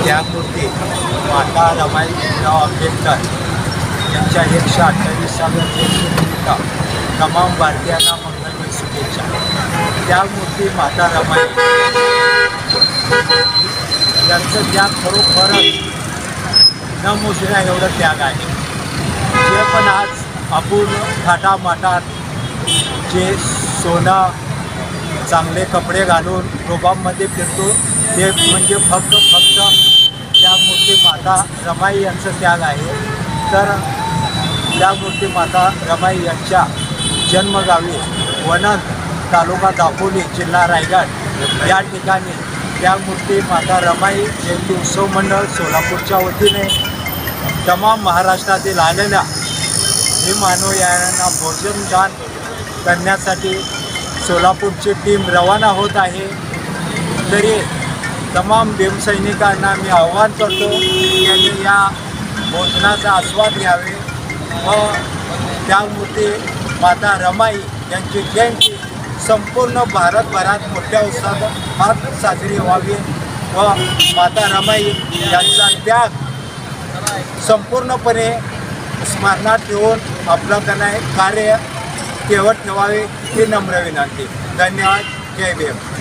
त्यागमूर्ती माता रमाईराव आंबेडकर यांच्या 128व्या जयंतीनिमित्त तमाम भारतीयांना मंगलमय शुभेच्छा। त्यागमूर्ती माता रमाई यांचं त्याग खरोखरच न मोजण्या एवढं त्याग आहे। जे पण आज अपूर्ण थाटामाटात जे सोनं चांगले कपडे घालून रोबामध्ये फिरतो ते म्हणजे फक्त त्यागमूर्ती माता रमाई यांचं त्याग आहे। तर त्यागमूर्ती माता रमाई यांच्या जन्मगावी वनद तालुका दापोली जिल्हा रायगड या ठिकाणी त्यागमूर्ती माता रमाई जयंती उत्सव मंडळ सोलापूरच्या वतीने तमाम महाराष्ट्रातील आलेल्या भीमानुयायांना भोजनदान करण्यासाठी सोलापूरची टीम रवाना होत आहे। तरी तमाम भीमसैनिकांना मी आवाहन करतो की त्यांनी या भोजनाचा आस्वाद घ्यावे व त्यागमूर्ती माता रमाई यांची जयंती संपूर्ण भारतभरात मोठ्या उत्साहात साजरी व्हावी व माता रमाई यांचा त्याग संपूर्णपणे स्मरणात ठेवून आपलं कार्य केवळ ठेवावे ही नम्र विनंती। धन्यवाद। जय भीम।